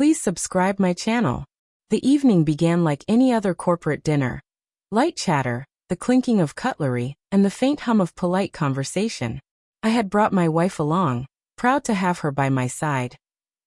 Please subscribe my channel. The evening began like any other corporate dinner. Light chatter, the clinking of cutlery, and the faint hum of polite conversation. I had brought my wife along, proud to have her by my side,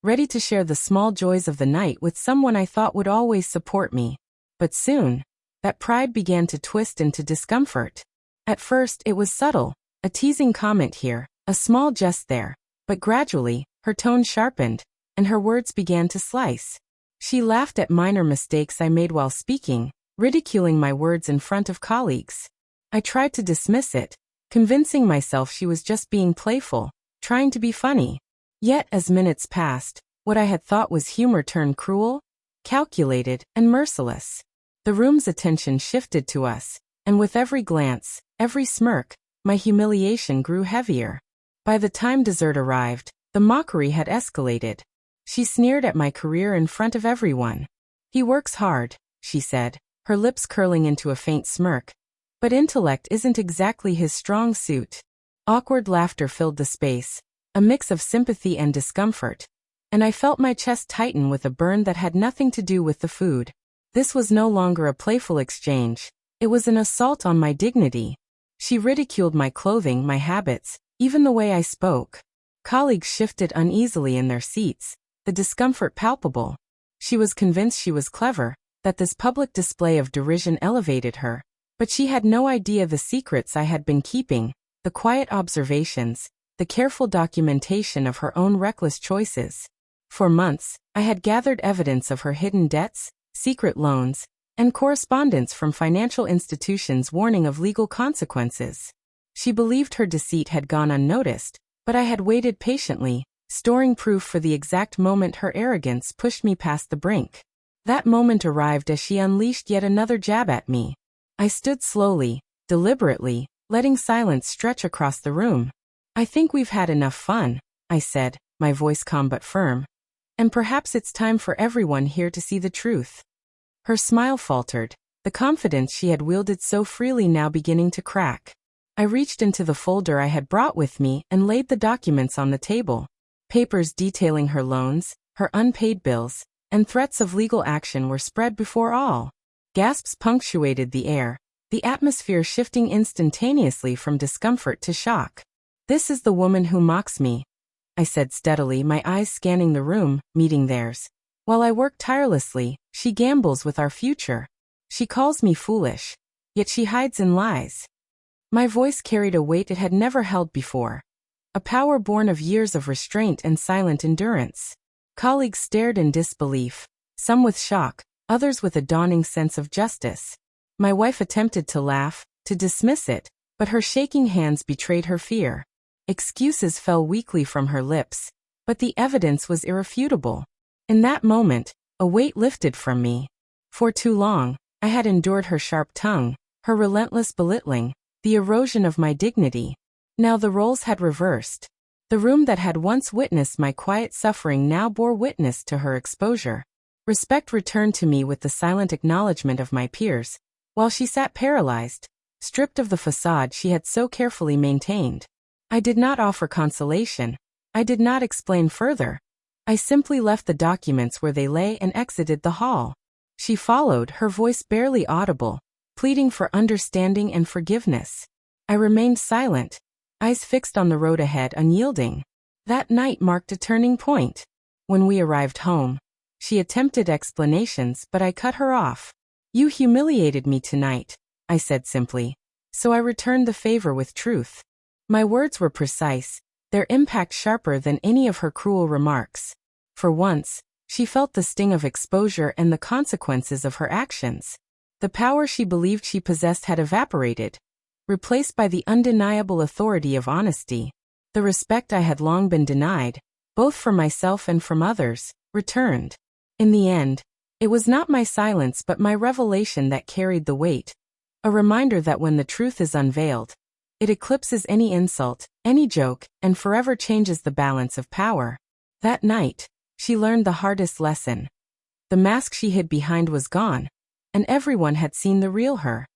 ready to share the small joys of the night with someone I thought would always support me. But soon, that pride began to twist into discomfort. At first, it was subtle, a teasing comment here, a small jest there, but gradually, her tone sharpened, and her words began to slice. She laughed at minor mistakes I made while speaking, ridiculing my words in front of colleagues. I tried to dismiss it, convincing myself she was just being playful, trying to be funny. Yet as minutes passed, what I had thought was humor turned cruel, calculated, and merciless. The room's attention shifted to us, and with every glance, every smirk, my humiliation grew heavier. By the time dessert arrived, the mockery had escalated. She sneered at my career in front of everyone. "He works hard," she said, her lips curling into a faint smirk. "But intellect isn't exactly his strong suit." Awkward laughter filled the space, a mix of sympathy and discomfort, and I felt my chest tighten with a burn that had nothing to do with the food. This was no longer a playful exchange. It was an assault on my dignity. She ridiculed my clothing, my habits, even the way I spoke. Colleagues shifted uneasily in their seats, the discomfort palpable. She was convinced she was clever, that this public display of derision elevated her, but she had no idea the secrets I had been keeping, the quiet observations, the careful documentation of her own reckless choices. For months, I had gathered evidence of her hidden debts, secret loans, and correspondence from financial institutions warning of legal consequences. She believed her deceit had gone unnoticed, but I had waited patiently, storing proof for the exact moment her arrogance pushed me past the brink. That moment arrived as she unleashed yet another jab at me. I stood slowly, deliberately, letting silence stretch across the room. "I think we've had enough fun," I said, my voice calm but firm. "And perhaps it's time for everyone here to see the truth." Her smile faltered, the confidence she had wielded so freely now beginning to crack. I reached into the folder I had brought with me and laid the documents on the table. Papers detailing her loans, her unpaid bills, and threats of legal action were spread before all. Gasps punctuated the air, the atmosphere shifting instantaneously from discomfort to shock. "This is the woman who mocks me," I said steadily, my eyes scanning the room, meeting theirs. "While I work tirelessly, she gambles with our future. She calls me foolish, yet she hides in lies." My voice carried a weight it had never held before, a power born of years of restraint and silent endurance. Colleagues stared in disbelief, some with shock, others with a dawning sense of justice. My wife attempted to laugh, to dismiss it, but her shaking hands betrayed her fear. Excuses fell weakly from her lips, but the evidence was irrefutable. In that moment, a weight lifted from me. For too long, I had endured her sharp tongue, her relentless belittling, the erosion of my dignity. Now the roles had reversed. The room that had once witnessed my quiet suffering now bore witness to her exposure. Respect returned to me with the silent acknowledgement of my peers, while she sat paralyzed, stripped of the facade she had so carefully maintained. I did not offer consolation. I did not explain further. I simply left the documents where they lay and exited the hall. She followed, her voice barely audible, pleading for understanding and forgiveness. I remained silent, eyes fixed on the road ahead, unyielding. That night marked a turning point. When we arrived home, she attempted explanations, but I cut her off. "You humiliated me tonight," I said simply, so I returned the favor with truth. My words were precise, their impact sharper than any of her cruel remarks. For once, she felt the sting of exposure and the consequences of her actions. The power she believed she possessed had evaporated, replaced by the undeniable authority of honesty. The respect I had long been denied, both from myself and from others, returned. In the end, it was not my silence but my revelation that carried the weight, a reminder that when the truth is unveiled, it eclipses any insult, any joke, and forever changes the balance of power. That night, she learned the hardest lesson. The mask she hid behind was gone, and everyone had seen the real her.